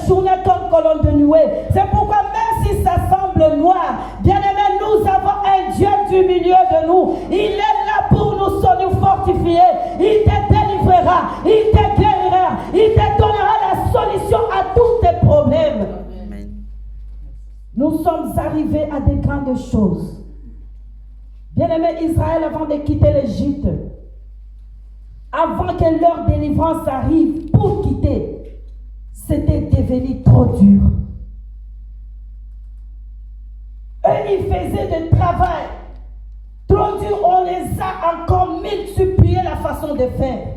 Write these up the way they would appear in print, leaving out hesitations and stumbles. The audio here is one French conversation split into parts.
journée comme colonne de nuée. C'est pourquoi même si ça semble noir, bien-aimés, nous avons un Dieu du milieu de nous. Il est là pour nous fortifier. Il te délivrera, il te guérira, il te donnera la solution à tous tes problèmes. Amen. Nous sommes arrivés à des grandes choses. Bien-aimé Israël, avant de quitter l'Égypte, avant que leur délivrance arrive pour quitter, c'était devenu trop dur. Eux, ils faisaient du travail trop dur. On les a encore multiplié la façon de faire.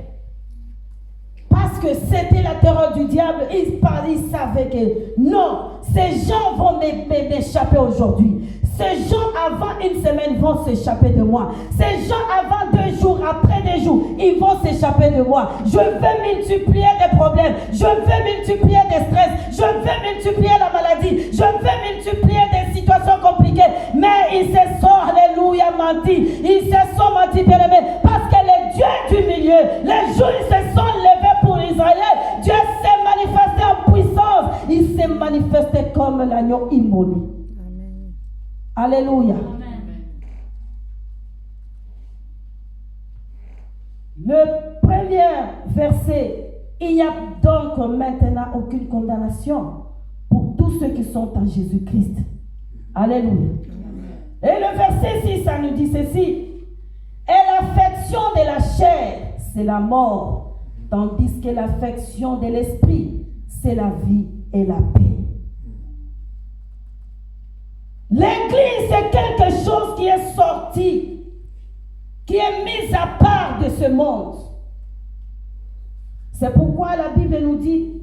Parce que c'était la terreur du diable. Ils parlaient, ils savaient que non, ces gens vont m'échapper aujourd'hui. Ces gens avant une semaine vont s'échapper de moi. Ces gens avant 2 jours, après 2 jours, ils vont s'échapper de moi. Je vais multiplier des problèmes. Je vais multiplier des stress. Je vais multiplier la maladie. Je vais multiplier des situations compliquées. Mais ils se sont, alléluia, menti. Ils se sont menti, bien-aimés. Parce que les dieux du milieu, les jours, ils se sont levés pour Israël. Dieu s'est manifesté en puissance. Il s'est manifesté comme l'agneau immolé. Alléluia. Amen. Le premier verset, il n'y a donc maintenant aucune condamnation pour tous ceux qui sont en Jésus-Christ. Alléluia. Amen. Et le verset 6, ça nous dit ceci. Et l'affection de la chair, c'est la mort, tandis que l'affection de l'esprit, c'est la vie et la paix. L'église, c'est quelque chose qui est sorti, qui est mis à part de ce monde. C'est pourquoi la Bible nous dit,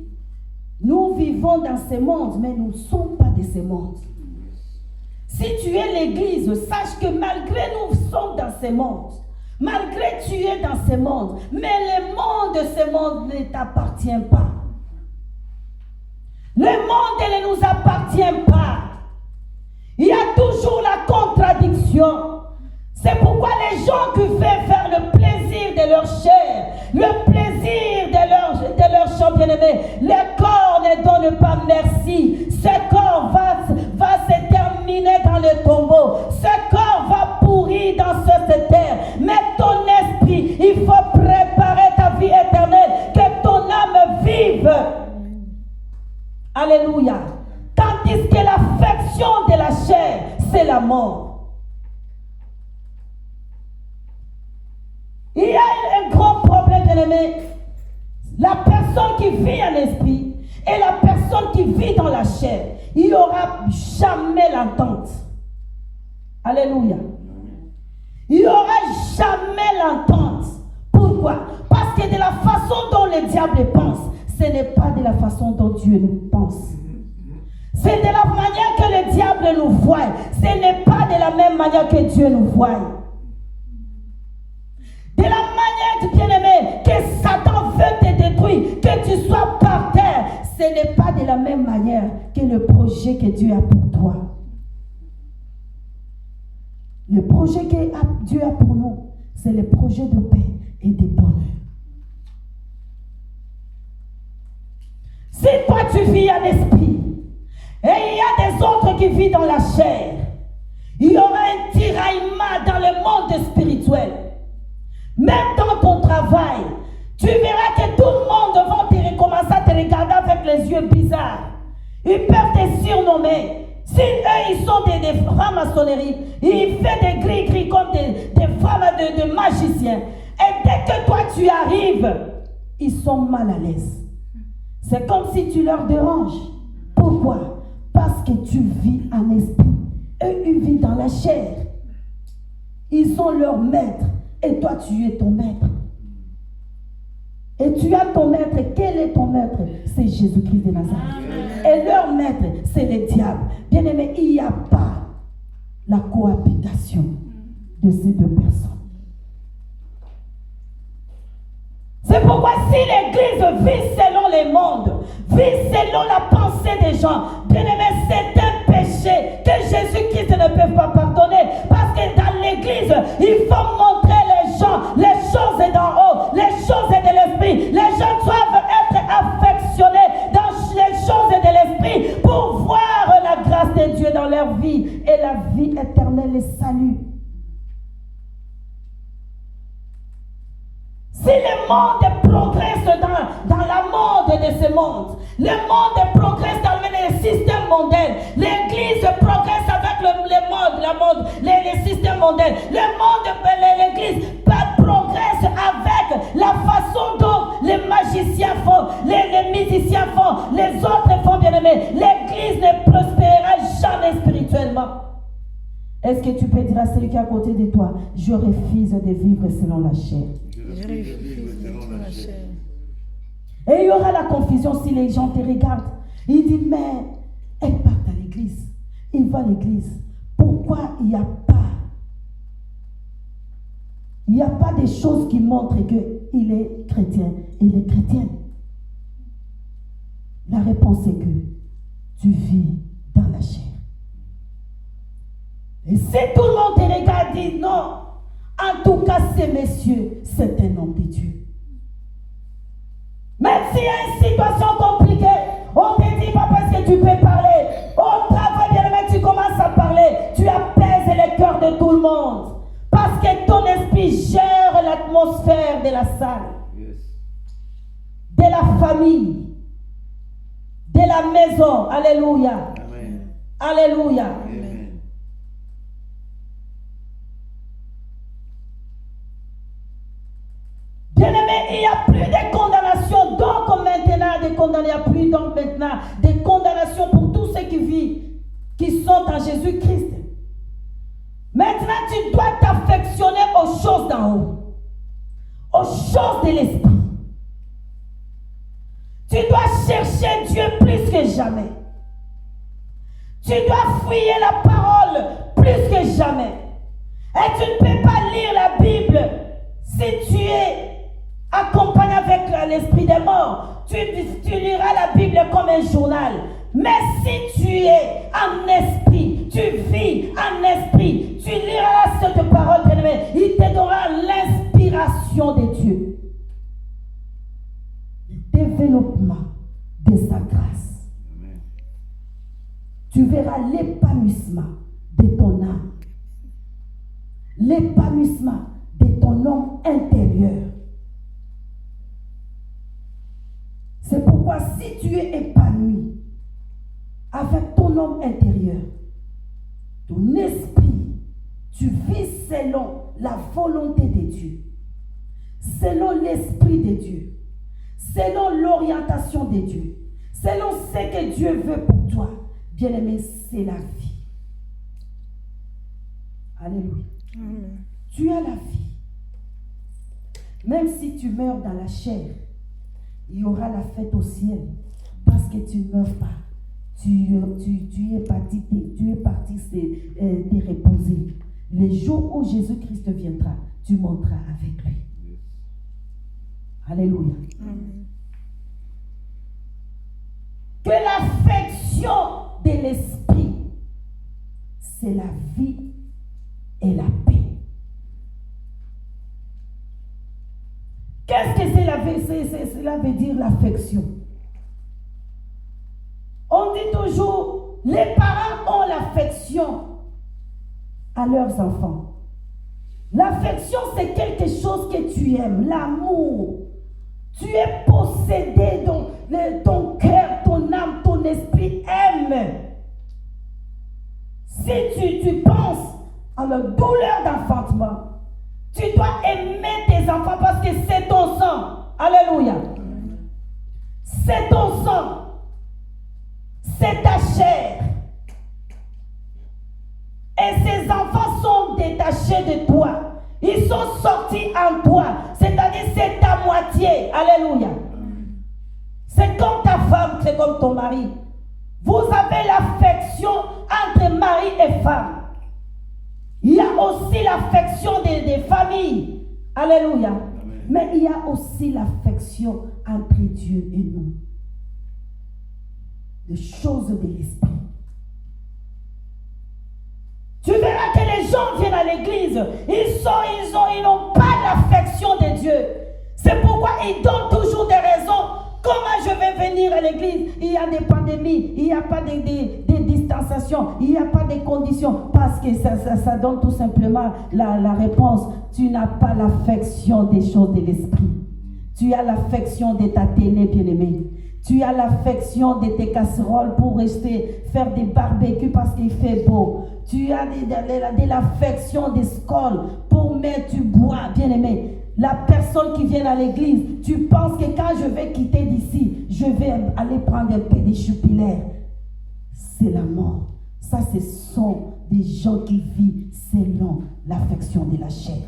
nous vivons dans ce monde, mais nous ne sommes pas de ce monde. Si tu es l'église, sache que malgré nous sommes dans ce monde, malgré tu es dans ce monde, mais le monde de ce monde ne t'appartient pas. Le monde ne nous appartient pas. Il y a toujours la contradiction. C'est pourquoi les gens qui veulent faire le plaisir de leur chair, le plaisir de leur chair, bien-aimé, le corps ne donne pas merci. Ce corps va se terminer dans le tombeau. Ce corps va pourrir dans cette terre. Mais ton esprit, il faut préparer ta vie éternelle, que ton âme vive. Alléluia. Tandis que l'affection de la chair, c'est la mort. Il y a un grand problème, bien-aimé. La personne qui vit en esprit et la personne qui vit dans la chair, il n'y aura jamais l'entente. Alléluia. Il n'y aura jamais l'entente. Pourquoi? Parce que de la façon dont le diable pense, ce n'est pas de la façon dont Dieu nous pense. C'est de la manière que le diable nous voit. Ce n'est pas de la même manière que Dieu nous voit. De la manière, bien-aimé, que Satan veut te détruire, que tu sois par terre, ce n'est pas de la même manière que le projet que Dieu a pour toi. Le projet que Dieu a pour nous, c'est le projet de paix et de bonheur. Si toi tu vis en esprit, et il y a des autres qui vivent dans la chair, il y aura un tiraillement dans le monde spirituel. Même dans ton travail, tu verras que tout le monde va te recommencer à te regarder avec les yeux bizarres. Ils peuvent te surnommer. Si eux, ils sont des francs-maçonneries, ils font des gris-gris comme des femmes de magiciens. Et dès que toi tu arrives, ils sont mal à l'aise. C'est comme si tu leur déranges. Pourquoi? Parce que tu vis en esprit. Eux, ils vivent dans la chair. Ils sont leurs maîtres. Et toi, tu es ton maître. Et tu as ton maître. Quel est ton maître? C'est Jésus-Christ de Nazareth. Et leur maître, c'est le diable. Bien aimé, il n'y a pas la cohabitation de ces deux personnes. C'est pourquoi si l'Église vit selon les mondes, vit selon la pensée des gens, bien aimé, c'est un péché que Jésus-Christ ne peut pas pardonner. Parce que dans l'Église, il faut montrer les gens les choses d'en haut, les choses de l'esprit. Les gens doivent être affectionnés dans les choses meilleure vie et la vie éternelle, le salut. Si le monde progresse dans la mode de ce monde, le monde progresse dans le système mondain, l'église progresse avec les systèmes mondains, l'église progresse avec la façon dont les magiciens font, les musiciens font, les autres font, bien aimés. L'église ne prospérera jamais spirituellement. Est-ce que tu peux dire à celui qui est à côté de toi, je refuse de vivre selon la chair? Je refuse de vivre selon la chair. Et il y aura la confusion si les gens te regardent. Ils disent, mais elle part à l'église. Il va à l'église. Pourquoi il n'y a pas des choses qui montrent qu'il est chrétien? Il est chrétien. La réponse est que tu vis dans la chair. Et si tout le monde te regarde et dit non, en tout cas, ce monsieur, c'est un homme de Dieu. Même s'il y a une situation compliquée, on te dit pas parce que tu peux parler. Au travail, bien aimé, tu commences à parler. Tu apaises le cœur de tout le monde. Parce que ton esprit gère l'atmosphère de la salle, de la famille, de la maison. Alléluia. Amen. Alléluia. Amen. Bien-aimé, il n'y a plus de condamnation. Donc maintenant, il n'y a plus donc maintenant de condamnation pour tous ceux qui vivent, qui sont en Jésus-Christ. Maintenant, tu dois t'affectionner aux choses d'en haut, aux choses de l'esprit. Tu dois chercher Dieu plus que jamais. Tu dois fouiller la parole plus que jamais. Et tu ne peux pas lire la Bible si tu es accompagné avec l'esprit des morts. Tu liras la Bible comme un journal. Mais si tu es en esprit, tu vis en esprit, tu liras cette parole, bien-aimé, il te donnera l'inspiration de Dieu. Le développement de sa grâce. Amen. Tu verras l'épanouissement de ton âme. L'épanouissement de ton homme intérieur. C'est pourquoi si tu es épanoui avec ton homme intérieur, ton esprit, tu vis selon la volonté de Dieu, selon l'esprit de Dieu, selon l'orientation de Dieu, selon ce que Dieu veut pour toi. Bien-aimé, c'est la vie. Alléluia. Amen. Tu as la vie. Même si tu meurs dans la chair, il y aura la fête au ciel. Parce que tu ne meurs pas. Tu es parti te reposer. Le jour où Jésus-Christ viendra, tu monteras avec lui. Alléluia. Amen. Que l'affection de l'esprit, c'est la vie et la paix. Qu'est-ce que cela veut dire l'affection? On dit toujours, les parents ont l'affection à leurs enfants. L'affection, c'est quelque chose que tu aimes, l'amour. Tu es possédé, ton cœur, ton âme, ton esprit aime. Si tu penses à la douleur d'enfantement, tu dois aimer tes enfants parce que c'est ton sang. Alléluia. C'est ton sang. C'est ta chair. Et ces enfants sont détachés de toi. Ils sont sortis en toi. C'est-à-dire c'est ta moitié. Alléluia. C'est comme ta femme, c'est comme ton mari. Vous avez l'affection entre mari et femme. Il y a aussi l'affection des familles. Alléluia. Amen. Mais il y a aussi l'affection entre Dieu et nous. Les choses de l'esprit. Tu verras que les gens viennent à l'église. Ils n'ont pas l'affection de Dieu. C'est pourquoi ils donnent toujours des raisons. Comment je vais venir à l'église? Il y a des pandémies. Il n'y a pas de dispensation, il n'y a pas de conditions, parce que ça donne tout simplement la réponse. Tu n'as pas l'affection des choses de l'esprit. Tu as l'affection de ta télé, bien-aimé. Tu as l'affection de tes casseroles pour rester faire des barbecues parce qu'il fait beau. Tu as de l'affection des scoles pour mettre du bois, bien-aimé. La personne qui vient à l'église, tu penses que quand je vais quitter d'ici, je vais aller prendre un peu de jupilaire. C'est la mort. Ça, ce sont des gens qui vivent selon l'affection de la chair.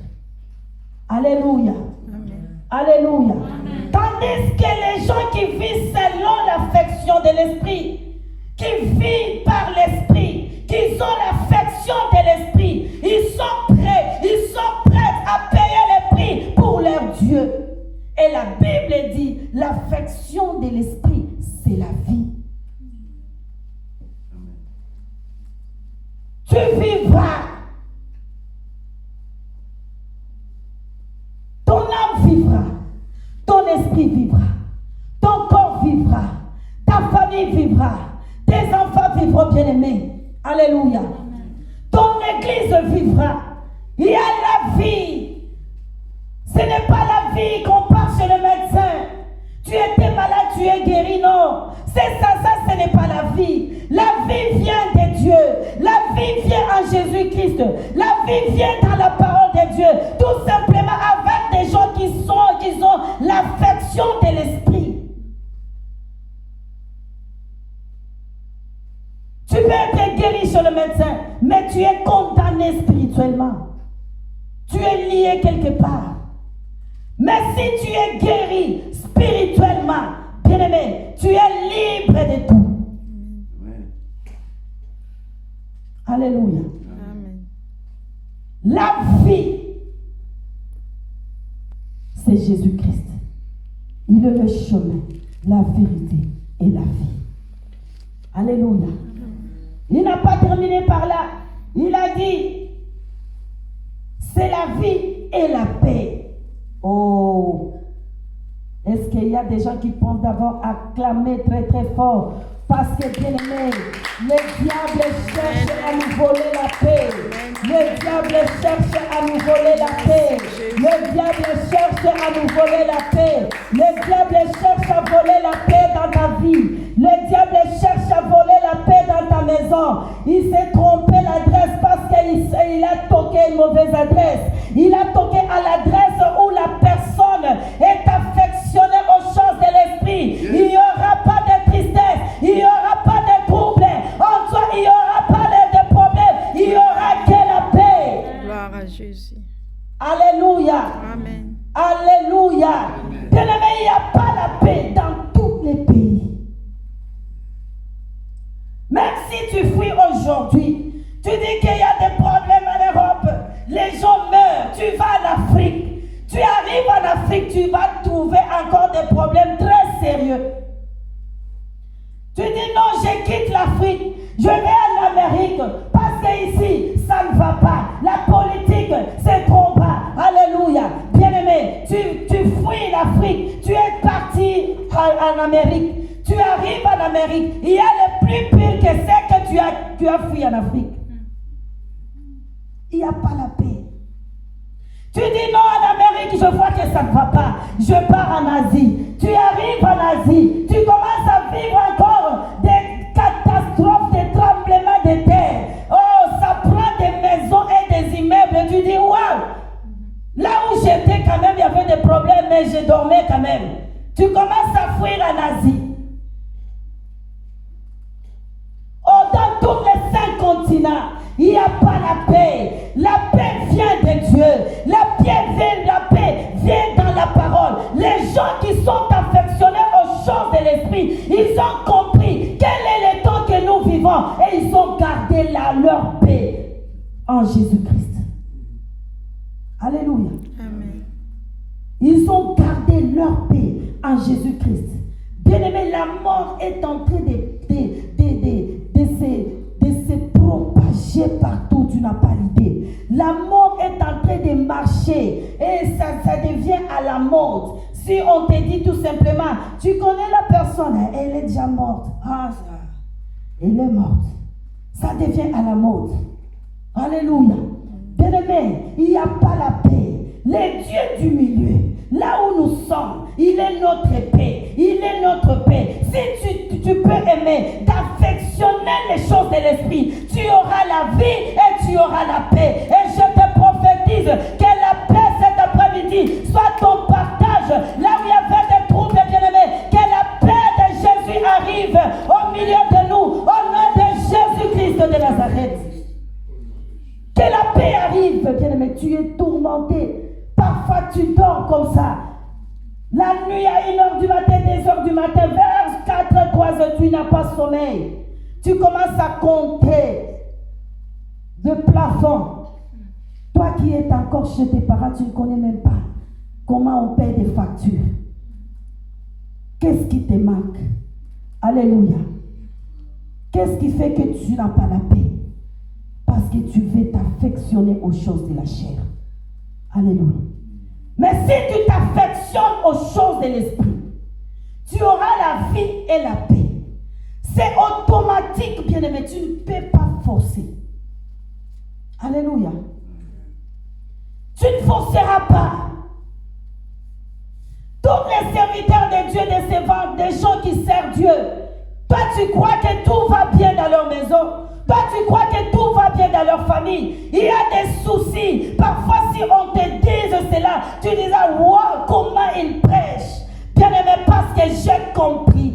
Alléluia. Amen. Alléluia. Amen. Tandis que les gens qui vivent selon l'affection de l'esprit, qui vivent par l'esprit, qui ont l'affection de l'esprit, ils sont prêts à payer le prix pour leur Dieu. Et la Bible dit, l'affection de l'esprit, c'est la vie. Tu vivras. Ton âme vivra. Ton esprit vivra. Ton corps vivra. Ta famille vivra. Tes enfants vivront, bien-aimés. Alléluia. Ton église vivra. Il y a la vie. Ce n'est pas la vie qu'on part chez le médecin. Tu étais malade, tu es guéri. Non. C'est ça, ce n'est pas la vie. La vie vient de Dieu. La vie vient en Jésus-Christ. La vie vient dans la parole de Dieu. Tout simplement avec des gens qui ont l'affection de l'esprit. Tu peux être guéri chez le médecin, mais tu es condamné spirituellement. Tu es lié quelque part. Mais si tu es guéri spirituellement, bien-aimé, tu es libre de tout. Amen. Alléluia. Amen. La vie, c'est Jésus-Christ. Il est le chemin, la vérité et la vie. Alléluia. Il n'a pas terminé par là. Il a dit, c'est la vie et la paix. Oh, est-ce qu'il y a des gens qui pensent d'abord acclamer très très fort? Parce que, bien aimé, le diable cherche à nous voler la paix. Le diable cherche à nous voler la paix. Le diable cherche à nous voler la paix. Le diable cherche à voler la paix dans ta vie. Le diable cherche à voler la paix dans ta maison. Il s'est trompé l'adresse parce qu'il a toqué une mauvaise adresse. Il a toqué à l'adresse où la personne est affectionnée aux choses de l'esprit. Il n'y aura pas de tristesse. Il n'y aura pas de trouble. En toi, il n'y aura pas de problème. Il n'y aura que la paix. Gloire à Jésus. Alléluia. Amen. Alléluia. Bien-aimé, il n'y a pas la paix dans tous les pays. Même si tu fuis aujourd'hui, tu dis qu'il y a des problèmes en Europe, les gens meurent, tu vas en Afrique. Tu arrives en Afrique, tu vas trouver encore des problèmes très sérieux. Tu dis non, je quitte l'Afrique, je vais en Amérique, parce qu'ici, ça ne va pas. La politique, c'est trop bas. Alléluia. Bien-aimé, tu fuis l'Afrique, tu es parti en Amérique, tu arrives en Amérique, il y a le plus pire que c'est que tu as fui en Afrique. Il n'y a pas la paix. Tu dis non, en Amérique, je vois que ça ne va pas. Je pars en Asie. Tu arrives en Asie. Tu commences à vivre encore des catastrophes, des tremblements de terre. Oh, ça prend des maisons et des immeubles. Tu dis, waouh! Là où j'étais quand même, il y avait des problèmes, mais je dormais quand même. Tu commences à fuir en Asie. Oh, dans tous les 5 continents, il n'y a pas la paix. La paix vient de Dieu. La paix vient dans la parole. Les gens qui sont affectionnés aux choses de l'esprit, ils ont compris quel est le temps que nous vivons et ils ont gardé leur paix en Jésus-Christ. Alléluia. Amen. Ils ont gardé leur paix en Jésus-Christ. Bien-aimé, la mort est en train de se propager partout, tu n'as pas l'idée. La mort est en train de marcher et ça devient à la mode. Si on te dit tout simplement, tu connais la personne, elle est déjà morte. Ah, ça, elle est morte. Ça devient à la mode. Alléluia. Bien-aimé, il n'y a pas la paix. Le Dieu du milieu, là où nous sommes, il est notre paix. Il est notre paix. Si tu peux aimer, d'affectionner les choses de l'esprit, tu auras la vie et tu auras la paix. Et je te prophétise que la paix cet après-midi soit ton partage. Là où il y avait des troubles, bien-aimés, que la paix de Jésus arrive au milieu de nous, au nom de Jésus-Christ de Nazareth. Que la paix arrive, bien-aimé. Tu es tourmenté. Parfois, tu dors comme ça. La nuit à 1h du matin, 2h du matin, vers 4h, 3h, tu n'as pas sommeil. Tu commences à compter de plafond. Toi qui es encore chez tes parents, tu ne connais même pas comment on paie des factures. Qu'est-ce qui te manque? Alléluia. Qu'est-ce qui fait que tu n'as pas la paix? Parce que tu veux t'affectionner aux choses de la chair. Alléluia. Mais si tu t'affectionnes aux choses de l'esprit, tu auras la vie et la paix. C'est automatique, bien-aimé. Tu ne peux pas forcer. Alléluia. Tu ne forceras pas. Tous les serviteurs de Dieu, des servants, des gens qui servent Dieu, toi tu crois que tout va bien dans leur maison. Toi, tu crois que tout va bien dans leur famille. Il y a des soucis. Parfois, si on te dise cela, tu dis, wow, comment ils prêchent. Bien-aimé, parce que j'ai compris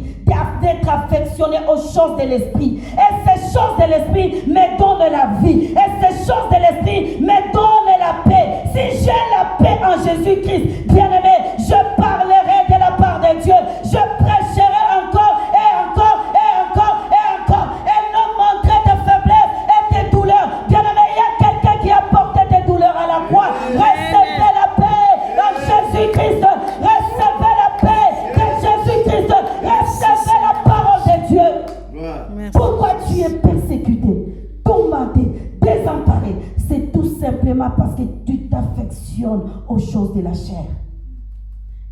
d'être affectionné aux choses de l'esprit. Et ces choses de l'esprit me donnent la vie. Et ces choses de l'esprit me donnent la paix. Si j'ai la paix en Jésus-Christ, bien-aimé, je parlerai de la part de Dieu. Je prêcherai encore et encore et encore et encore. Et non montrer de faiblesse et de douleur. Bien-aimé, il y a quelqu'un qui a porté des douleurs à la croix. Recevez la paix en Jésus-Christ. Recevez la paix de Jésus-Christ. Recevez la parole de Dieu. Merci. Pourquoi tu es persécuté, tourmenté, désemparé? C'est tout simplement parce que tu t'affectionnes aux choses de la chair.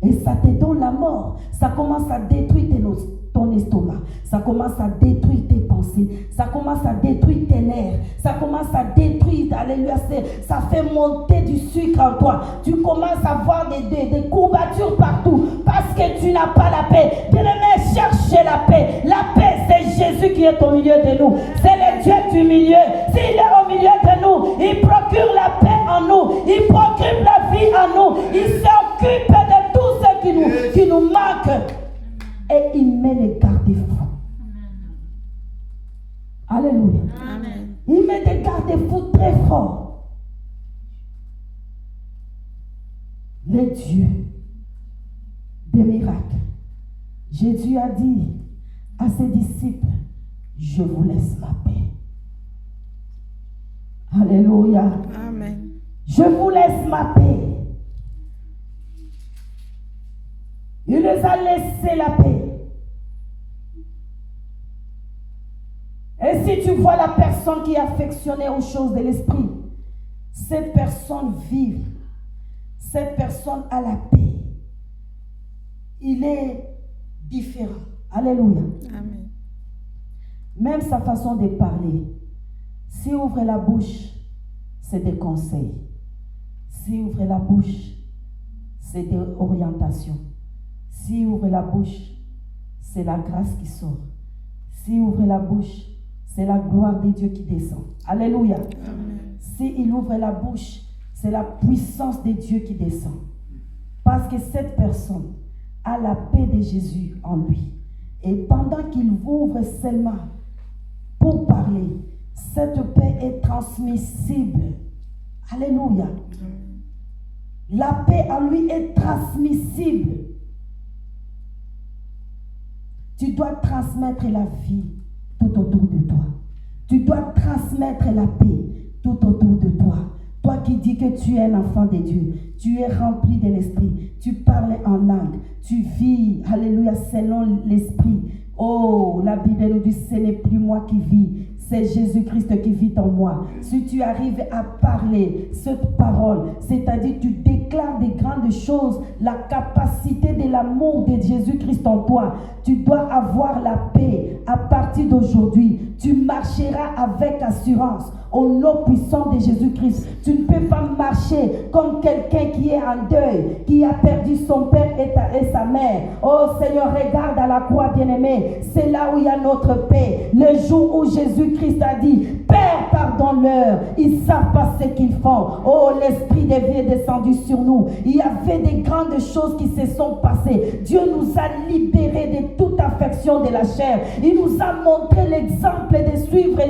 Et ça te donne la mort. Ça commence à détruire ton estomac. Ça commence à détruire tes pensées. Ça commence à détruire tes nerfs. Ça commence à détruire, alléluia, ça fait monter du sucre en toi. Tu commences à avoir des courbatures partout parce que tu n'as pas la paix. Bien-aimé, cherchez la paix. La paix, c'est Jésus qui est au milieu de nous. C'est le Dieu du milieu. S'il est au milieu de nous, il procure la paix en nous. Il procure la vie en nous. Il s'occupe de tout ce qui nous manque. Et il met les garde-fous. Alléluia. Amen. Il met des garde-fous très forts. Le Dieu des miracles. Jésus a dit à ses disciples, je vous laisse ma paix. Alléluia. Amen. Je vous laisse ma paix. Il les a laissé la paix. Et si tu vois la personne qui est affectionnée aux choses de l'esprit, cette personne vive, cette personne a la paix. Il est différent. Alléluia. Amen. Même sa façon de parler. S'il ouvre la bouche, c'est des conseils. S'il ouvre la bouche, c'est des orientations. S'il ouvre la bouche, c'est la grâce qui sort. S'il ouvre la bouche, c'est la gloire de Dieu qui descend. Alléluia. S'il ouvre la bouche, c'est la puissance de Dieu qui descend. Parce que cette personne a la paix de Jésus en lui. Et pendant qu'il ouvre seulement pour parler, cette paix est transmissible. Alléluia. La paix en lui est transmissible. Tu dois transmettre la vie tout autour de toi. Tu dois transmettre la paix tout autour de toi. Toi qui dis que tu es un enfant de Dieu, tu es rempli de l'esprit, tu parles en langue, tu vis, alléluia, selon l'esprit. Oh, la Bible nous dit, ce n'est plus moi qui vis, c'est Jésus-Christ qui vit en moi. Si tu arrives à parler cette parole, c'est-à-dire tu déclares des grandes choses, la capacité de l'amour de Jésus-Christ en toi, tu dois avoir la paix. À partir d'aujourd'hui, tu tu marcheras avec assurance. Au nom puissant de Jésus-Christ, tu ne peux pas marcher comme quelqu'un qui est en deuil, qui a perdu son père et sa mère. Oh Seigneur, regarde à la croix, bien-aimé. C'est là où il y a notre paix. Le jour où Jésus-Christ a dit, Père, pardonne-leur. Ils ne savent pas ce qu'ils font. Oh, l'Esprit de vie est descendu sur nous. Il y avait des grandes choses qui se sont passées. Dieu nous a libérés de toute affection de la chair. Il nous a montré l'exemple de suivre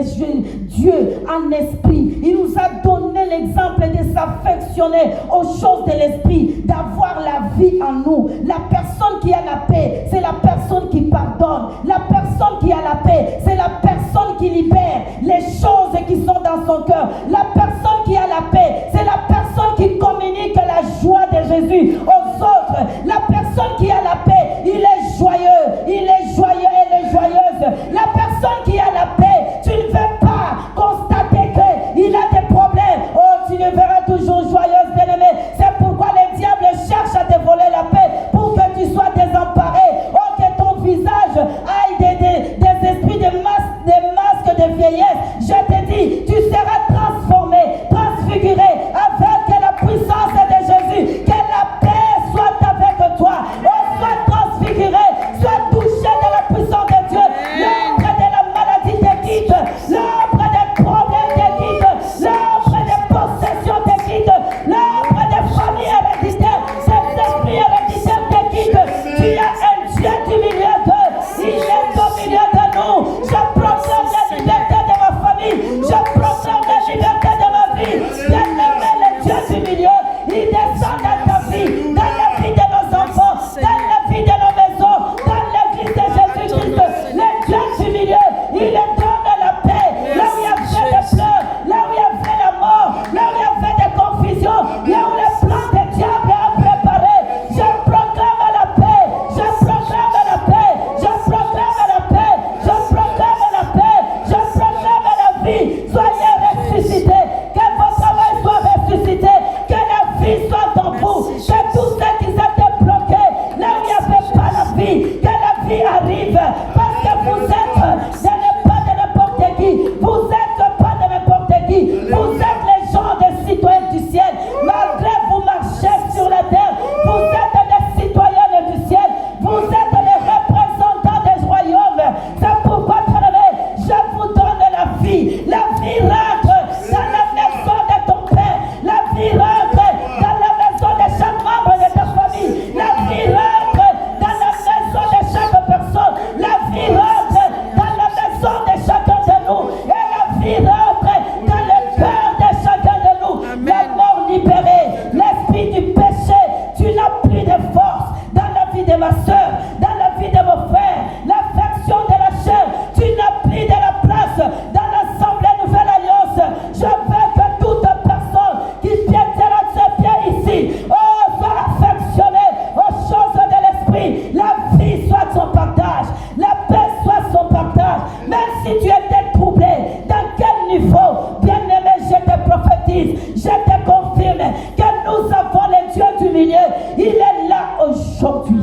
Dieu en esprit. Il nous a donné l'exemple de s'affectionner aux choses de l'esprit, d'avoir la vie en nous. La personne qui a la paix, c'est la personne qui pardonne. La personne qui a la paix, c'est la personne qui libère les choses qui sont dans son cœur. La personne qui a la paix, c'est la personne qui communique la joie de Jésus aux autres. La personne qui a la paix, il est joyeux, elle est joyeuse. La personne qui a la paix, tu ne veux pas constater qu'il a des problèmes. Oh, tu le verras toujours joyeuse, bien-aimé. C'est pourquoi le diable cherche à te voler la paix, pour que tu sois désemparé. Oh, que ton visage aille des esprits de masques de vieillesse. Je te dis, tu seras transformé, transfiguré avec la puissance de Jésus. Que la paix soit avec toi. Oh, sois transfiguré, sois touché de la puissance de Dieu. L'ombre de la maladie te quitte, l'ombre des problèmes te quitte, l'ombre des possessions te quitte, l'ombre des familles héréditaires, des esprits héréditaires te quitte. Tu as un Dieu du milieu d'eux, il est au milieu de nous. Je proclame la liberté de ma famille, je proclame la liberté de ma vie. Bien-aimé, le Dieu du milieu, il descend dans ta vie, dans la vie de nos enfants, dans la vie de nos maisons, dans l'église de Jésus-Christ. Le Dieu du milieu, il est donne la paix. Là où il y a fait des pleurs, là où il y a fait la mort, là où il y a fait des confusions, là où le plan des diables a préparé. Je proclame la paix, je proclame la paix, je proclame la paix, je proclame la paix, je proclame la vie. Soyez ressuscités, que vos travail soit ressuscité, que la vie soit en vous, que tout ce qui s'était bloqué, là où il n'y avait pas la vie, que la vie arrive, parce que vous êtes pas de n'importe qui, vous êtes pas de n'importe qui, vous êtes les gens des citoyens du ciel. Malgré vous marchez sur la terre, vous êtes des citoyens du ciel, vous êtes les représentants des royaumes. C'est pourquoi, bien-aimé, je vous donne la vie. La vie rentre dans la maison de ton père, la vie rentre dans la maison de chaque membre de ta famille, la vie rentre dans la maison de chaque personne, la vie rentre dans la maison de chacun de nous, et la vie rentre dans le cœur de chacun de nous. La mort libérée, l'esprit du péché, tu n'as plus de force dans la vie de ma soeur, dans la vie de mon frère. L'affection de la chair, tu n'as plus de la place dans l'Assemblée Nouvelle Alliance. Je veux que toute personne qui tiendra ses pieds ici, oh, soit affectionnée aux choses de l'esprit. La vie soit son partage, la paix soit son partage. Même si tu étais troublé, dans quel niveau, bien-aimé, je te prophétise, je te confirme que nous avons le Dieu du milieu. Il est là aujourd'hui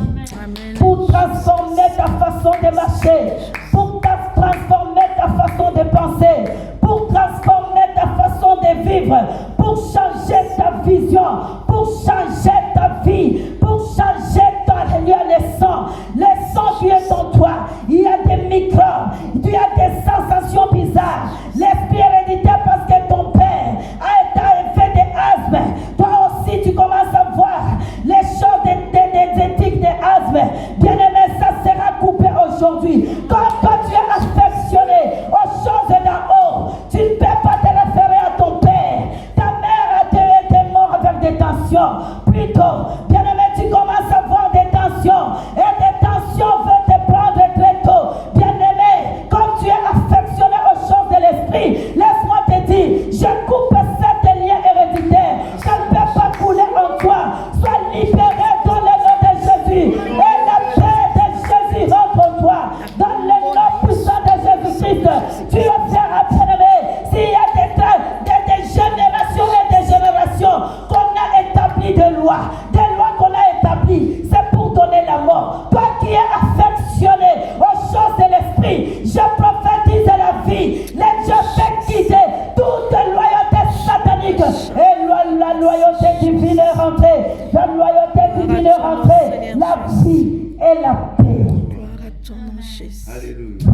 pour transformer ta façon de marcher, pour transformer ta façon de penser, pour transformer ta façon de vivre, pour changer ta vision, pour changer ta vie, pour changer ton lieu, le sang qui est en toi. Il y a des microbes, il y a des sensations bizarres, l'esprit héréditaire parce que ton père a fait des asthmes. Toi aussi tu commences à voir les choses des éthiques des asthmes. Bien-aimé, ça sera coupé aujourd'hui. Quand toi tu es affectionné aux choses d'en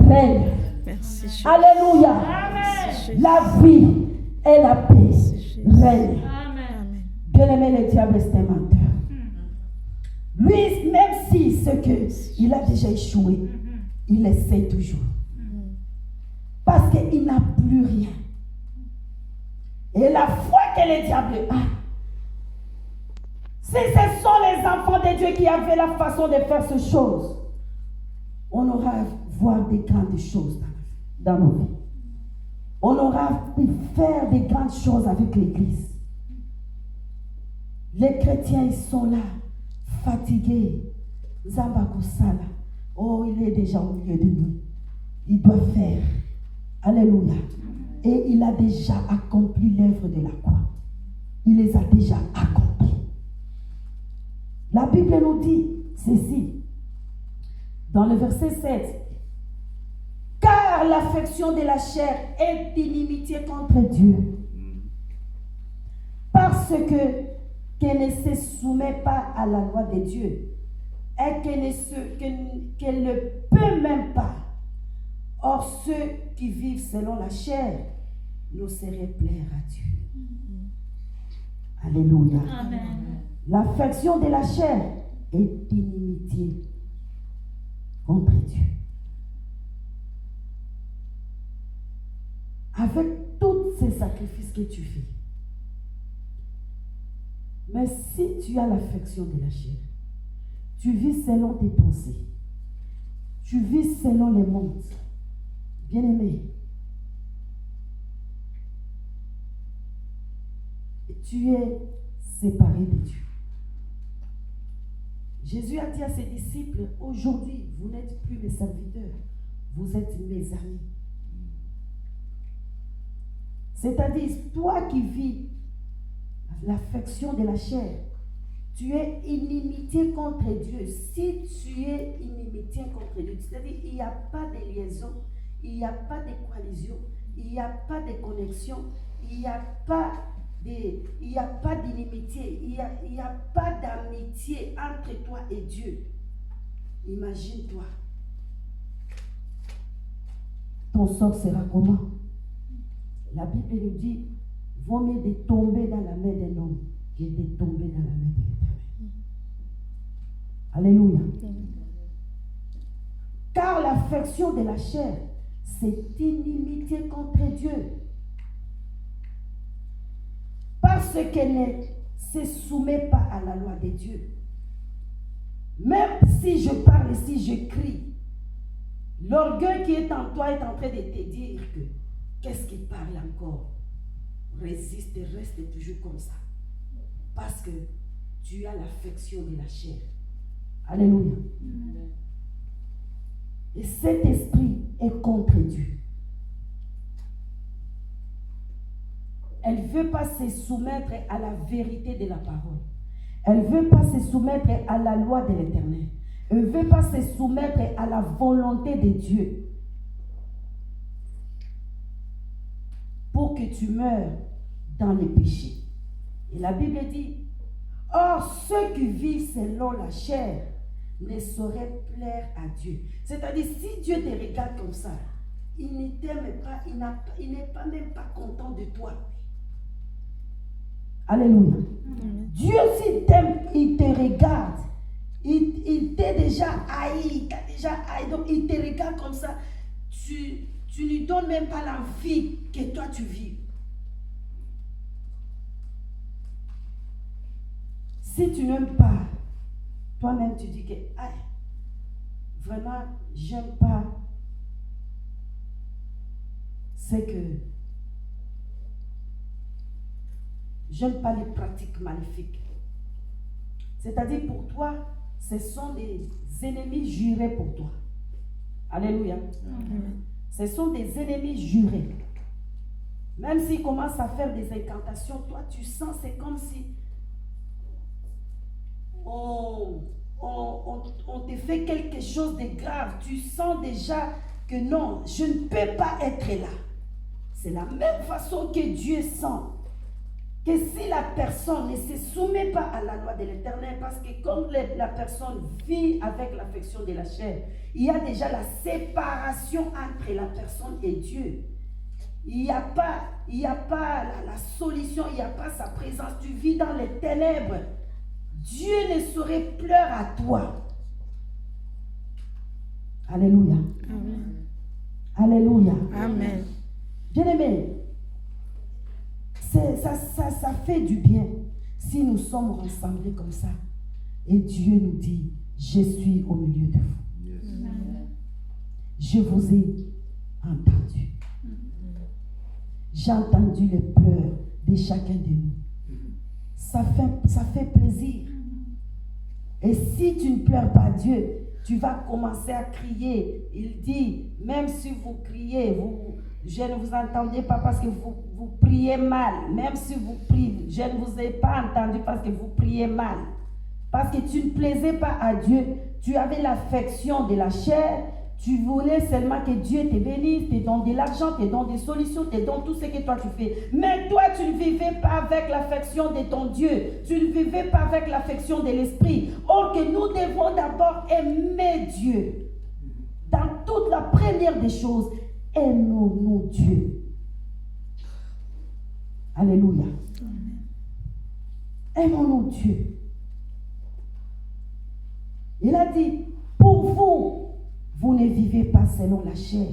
règne. Merci, Jésus. Alléluia. Merci, Jésus. La vie et la paix Merci, Jésus. règnent. Amen. Bien-aimé, le diable est un menteur. Lui, même si ce qu'il a déjà échoué, il essaie toujours. Parce qu'il n'a plus rien. Et la foi que le diable a, si ce sont les enfants de Dieu qui avaient la façon de faire ces choses, on aura à voir des grandes choses dans nos vies. On aura pu faire des grandes choses avec l'Église. Les chrétiens, ils sont là, fatigués. Zambakosala. Oh, il est déjà au milieu de nous. Il doit faire. Alléluia. Et il a déjà accompli l'œuvre de la croix. Il les a déjà accomplis. La Bible nous dit ceci. Dans le verset 7. Car l'affection de la chair est inimitié contre Dieu. Parce qu'elle ne se soumet pas à la loi de Dieu. Et qu'elle ne peut même pas. Or, ceux qui vivent selon la chair ne sauraient plaire à Dieu. Alléluia. Amen. L'affection de la chair est inimitié contre Dieu. Avec tous ces sacrifices que tu fais. Mais si tu as l'affection de la chair, tu vis selon tes pensées. Tu vis selon les mondes. Bien-aimé, tu es séparé de Dieu. Jésus a dit à ses disciples, aujourd'hui, vous n'êtes plus mes serviteurs, vous êtes mes amis. C'est-à-dire, toi qui vis l'affection de la chair, tu es inimitié contre Dieu. Si tu es inimitié contre Dieu, c'est-à-dire, il n'y a pas de liaison, il n'y a pas de coalition, il n'y a pas de connexion, il n'y a pas d'inimitié, il n'y a pas d'amitié entre toi et Dieu. Imagine-toi. Ton sort sera comment? La Bible nous dit, vaut mieux de tomber dans la main d'un homme que de tomber dans la main de l'Éternel. Alléluia. Car l'affection de la chair, c'est inimitié contre Dieu. Parce qu'elle ne se soumet pas à la loi de Dieu. Même si je parle, si je crie, l'orgueil qui est en toi est en train de te dire que qu'est-ce qui parle encore? Résiste et reste toujours comme ça. Parce que tu as l'affection de la chair. Alléluia. Et cet esprit est contre Dieu. Elle ne veut pas se soumettre à la vérité de la parole. Elle ne veut pas se soumettre à la loi de l'Éternel. Elle ne veut pas se soumettre à la volonté de Dieu. Pour que tu meurs dans les péchés. Et la Bible dit, or ceux qui vivent selon la chair ne sauraient plaire à Dieu. C'est-à-dire, si Dieu te regarde comme ça, il ne t'aime pas, il n'est pas même pas content de toi. Alléluia. Dieu, s'il t'aime, il te regarde. Il t'est déjà haï, donc il te regarde comme ça. Tu lui donnes même pas l'envie que toi tu vis. Si tu n'aimes pas, toi-même tu dis que vraiment j'aime pas, c'est que j'aime pas les pratiques maléfiques. C'est-à-dire pour toi, ce sont des ennemis jurés pour toi. Alléluia. Ce sont des ennemis jurés. Même s'ils commencent à faire des incantations, toi tu sens, c'est comme si on te fait quelque chose de grave. Tu sens déjà que non, je ne peux pas être là. C'est la même façon que Dieu sent. que si la personne ne se soumet pas à la loi de l'Éternel, parce que comme la personne vit avec l'affection de la chair, il y a déjà la séparation entre la personne et Dieu. Il n'y a pas la solution, il n'y a pas sa présence. Tu vis dans les ténèbres. Dieu ne saurait pleurer à toi. Alléluia. Amen. Alléluia. Amen. Bien-aimé, ça fait du bien si nous sommes rassemblés comme ça. Et Dieu nous dit, je suis au milieu de vous. Yes. Je vous ai entendu. J'ai entendu les pleurs de chacun de nous. Ça fait plaisir. Et si tu ne pleures pas Dieu, tu vas commencer à crier. Il dit, même si vous criez, je ne vous entendais pas parce que vous priez mal. Même si vous priez, je ne vous ai pas entendu parce que vous priez mal. Parce que tu ne plaisais pas à Dieu. Tu avais l'affection de la chair. Tu voulais seulement que Dieu te bénisse, te donne de l'argent, te donne des solutions, te donne tout ce que toi tu fais. Mais toi, tu ne vivais pas avec l'affection de ton Dieu. Tu ne vivais pas avec l'affection de l'Esprit. Or que nous devons d'abord aimer Dieu. Dans toute la première des choses, aimons-nous Dieu. Alléluia. Aimons-nous Dieu. Il a dit, pour vous, vous ne vivez pas selon la chair,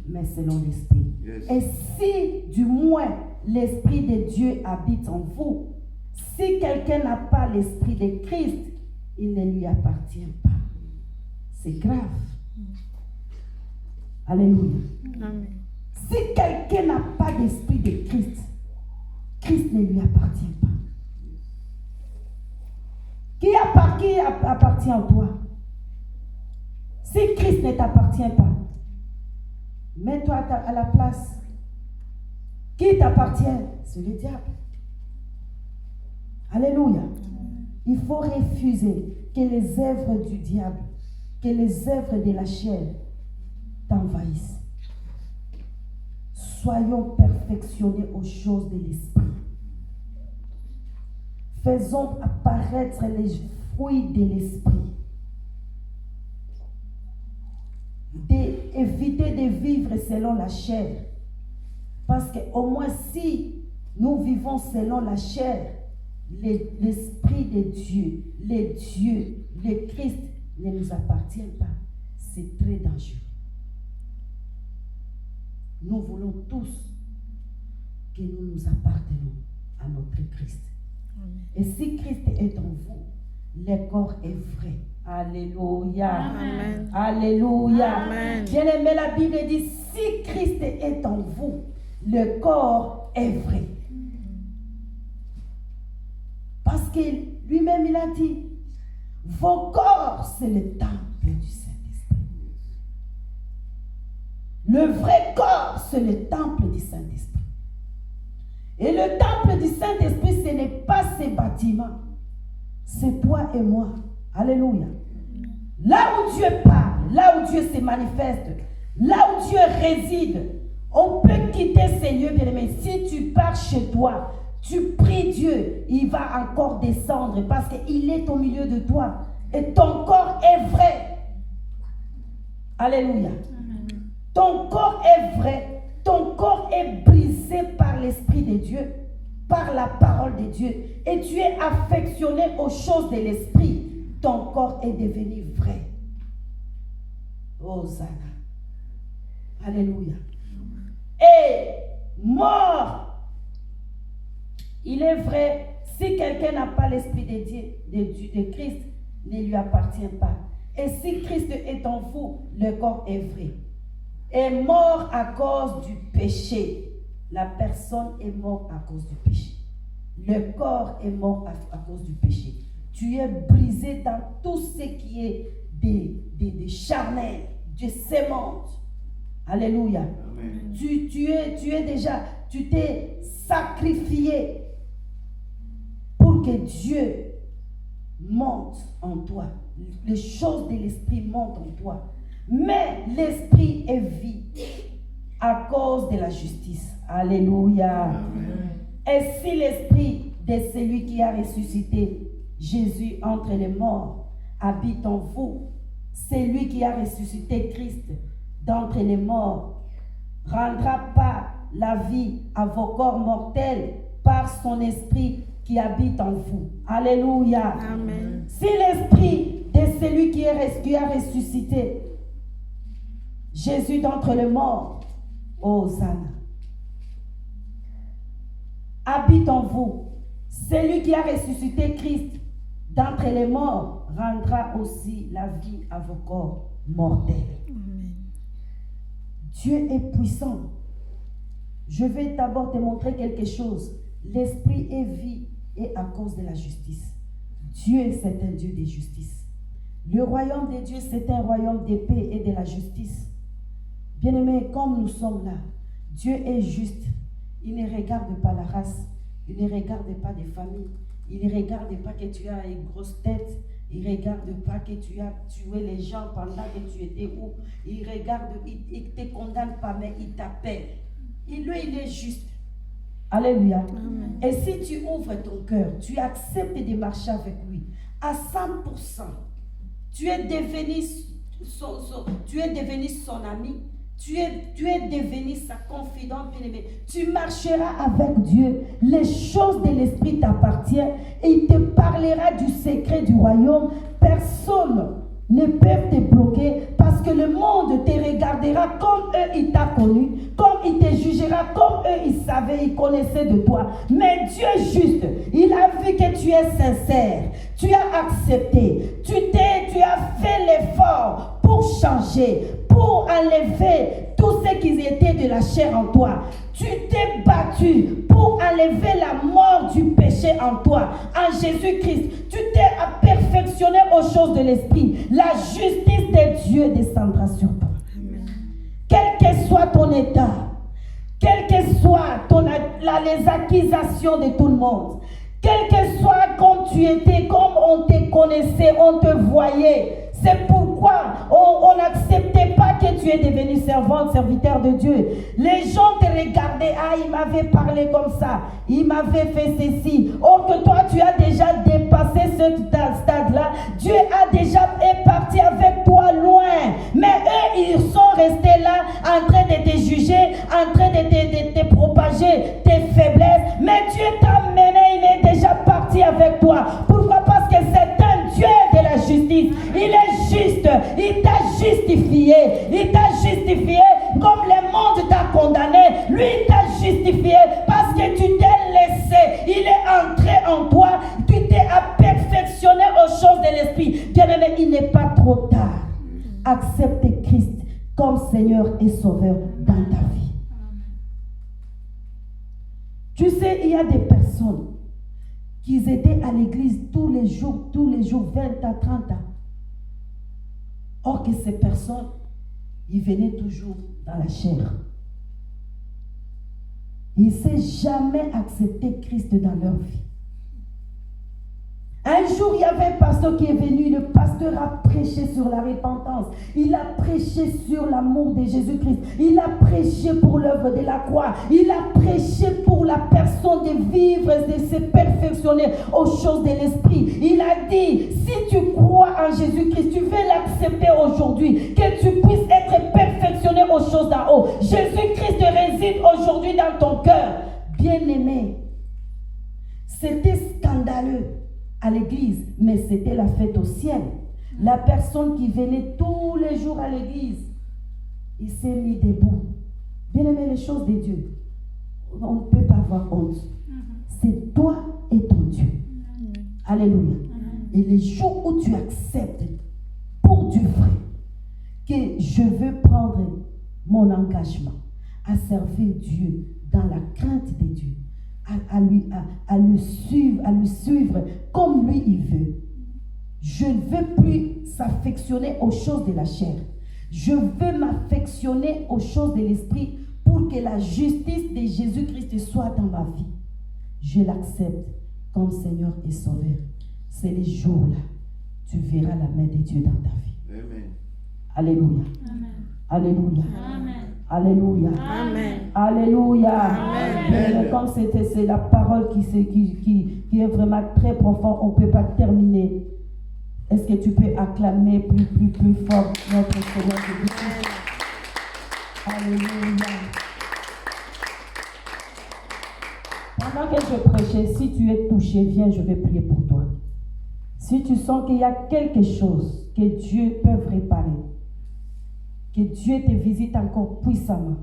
mais selon l'esprit. Yes. Et si, du moins, l'esprit de Dieu habite en vous, si quelqu'un n'a pas l'esprit de Christ, il ne lui appartient pas. C'est grave. Alléluia. Amen. Si quelqu'un n'a pas d'esprit de Christ, Christ ne lui appartient pas. Qui appartient à toi? Si Christ ne t'appartient pas, mets-toi à la place. Qui t'appartient? C'est le diable. Alléluia. Il faut refuser que les œuvres du diable, que les œuvres de la chair t'envahissent. Soyons perfectionnés aux choses de l'esprit. Faisons apparaître les fruits de l'esprit. Éviter de vivre selon la chair. Parce qu'au moins si nous vivons selon la chair, l'esprit de Dieu, le Christ ne nous appartient pas. C'est très dangereux. Nous voulons tous que nous nous appartenons à notre Christ. Et si Christ est en vous, le corps est vrai. Alléluia. Amen. Alléluia. Amen. Bien-aimé, la Bible dit, si Christ est en vous, le corps est vrai. Parce que lui-même, il a dit, vos corps, c'est le temple du Saint-Esprit. Le vrai corps, c'est le temple du Saint-Esprit. Et le temple du Saint-Esprit, ce n'est pas ces bâtiments. C'est toi et moi. Alléluia. Là où Dieu parle, là où Dieu se manifeste, là où Dieu réside, on peut quitter ces lieux, bien-aimés. Si tu pars chez toi, tu pries Dieu, il va encore descendre parce qu'il est au milieu de toi. Et ton corps est vrai. Alléluia. Ton corps est vrai. Ton corps est brisé par l'Esprit de Dieu, par la parole de Dieu. Et tu es affectionné aux choses de l'Esprit. Ton corps est devenu vrai. Hosanna. Alléluia. Et mort, il est vrai, si quelqu'un n'a pas l'esprit de Dieu, de Christ, ne lui appartient pas. Et si Christ est en vous, le corps est vrai. Est mort à cause du péché. La personne est morte à cause du péché. Le corps est mort à cause du péché. Tu es brisé dans tout ce qui est des charnels, de sémence. Alléluia. Amen. Tu t'es sacrifié pour que Dieu monte en toi. Les choses de l'esprit montent en toi. Mais l'esprit est vie à cause de la justice. Alléluia. Amen. Et si l'esprit de celui qui a ressuscité Jésus entre les morts habite en vous, celui qui a ressuscité Christ d'entre les morts rendra pas la vie à vos corps mortels par son esprit qui habite en vous. Alléluia. Amen. Si l'esprit de celui qui a ressuscité Jésus d'entre les morts, Hosanna, habite en vous, celui qui a ressuscité Christ d'entre les morts rendra aussi la vie à vos corps mortels. Amen. Dieu est puissant. Je vais d'abord te montrer quelque chose. L'esprit est vie et à cause de la justice. Dieu, c'est un Dieu de justice. Le royaume de Dieu, c'est un royaume de paix et de la justice. Bien-aimés, comme nous sommes là, Dieu est juste. Il ne regarde pas la race. Il ne regarde pas des familles. Il ne regarde pas que tu as une grosse tête. Il ne regarde pas que tu as tué les gens pendant que tu étais où. Il regarde, il ne te condamne pas, mais il t'appelle. Lui, il est juste. Alléluia. Amen. Et si tu ouvres ton cœur, tu acceptes de marcher avec lui à 100%, tu es devenu son ami, tu es devenu sa confidente bien-aimée. Tu marcheras avec Dieu. Les choses de l'esprit t'appartiennent et il te parlera du secret du royaume. Personne ne peut te bloquer parce que le monde te regardera comme eux, il t'a connu, comme il te jugera, comme eux, ils savaient, ils connaissaient de toi. Mais Dieu est juste. Il a vu que tu es sincère. Tu as accepté. Tu as fait l'effort pour changer, pour enlever tout ce qui était de la chair en toi. Tu t'es battu pour enlever la mort du péché en toi, en Jésus-Christ. Tu t'es perfectionné aux choses de l'esprit. La justice de Dieu descendra sur toi. Amen. Quel que soit ton état, quelles que soient les accusations de tout le monde, quel que soit comme tu étais, comme on te connaissait, on te voyait. C'est pourquoi on n'acceptait pas que tu es devenu servante, serviteur de Dieu. Les gens te regardaient, ah, il m'avait parlé comme ça, il m'avait fait ceci. Or que toi, tu as déjà dépassé ce stade-là. Dieu est parti avec toi loin. Mais eux, ils sont restés là, en train de te juger, en train de te propager tes faiblesses. Mais Dieu t'a mené, il est déjà parti avec toi. Pourquoi? Parce que c'est un Dieu de la justice. Il est juste, il t'a justifié, comme le monde t'a condamné, lui il t'a justifié parce que tu t'es laissé, il est entré en toi, tu t'es perfectionné aux choses de l'esprit. Bien-aimé, il n'est pas trop tard. Accepte Christ comme Seigneur et Sauveur dans ta vie. Tu sais, il y a des personnes qui étaient à l'église tous les jours, 20 à 30 ans. Or que ces personnes, ils venaient toujours dans la chair. Ils ne s'est jamais accepté Christ dans leur vie. Un jour, il y avait un pasteur qui est venu. Le pasteur a prêché sur la repentance. Il a prêché sur l'amour de Jésus-Christ. Il a prêché pour l'œuvre de la croix. Il a prêché pour la personne de vivre, de se perfectionner aux choses de l'esprit. Il a dit, si tu crois en Jésus-Christ, tu veux l'accepter aujourd'hui, que tu puisses être perfectionné aux choses d'en haut. Jésus-Christ réside aujourd'hui dans ton cœur. Bien-aimé, c'était scandaleux à l'église, mais c'était la fête au ciel. La personne qui venait tous les jours à l'église, il s'est mis debout. Bien aimé, les choses de Dieu, on ne peut pas avoir honte. C'est toi et ton Dieu. Alléluia. Et les jours où tu acceptes pour du vrai que je veux prendre mon engagement à servir Dieu dans la crainte de Dieu, à le suivre comme lui il veut. Je ne veux plus s'affectionner aux choses de la chair. Je veux m'affectionner aux choses de l'esprit pour que la justice de Jésus-Christ soit dans ma vie. Je l'accepte comme Seigneur et Sauveur. C'est les jours-là, tu verras la main de Dieu dans ta vie. Amen. Alléluia. Amen. Alléluia. Amen. Alléluia. Amen. Alléluia. Amen. Comme c'est la parole qui est vraiment très profonde, on ne peut pas terminer. Est-ce que tu peux acclamer plus fort notre Seigneur Jésus-Christ? Alléluia. Pendant que je prêchais, si tu es touché, viens, je vais prier pour toi. Si tu sens qu'il y a quelque chose que Dieu peut réparer, que Dieu te visite encore puissamment,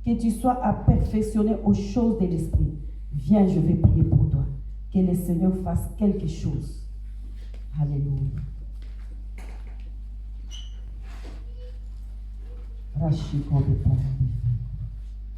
que tu sois à perfectionner aux choses de l'esprit, viens, je vais prier pour toi. Que le Seigneur fasse quelque chose. Alléluia. Rachis,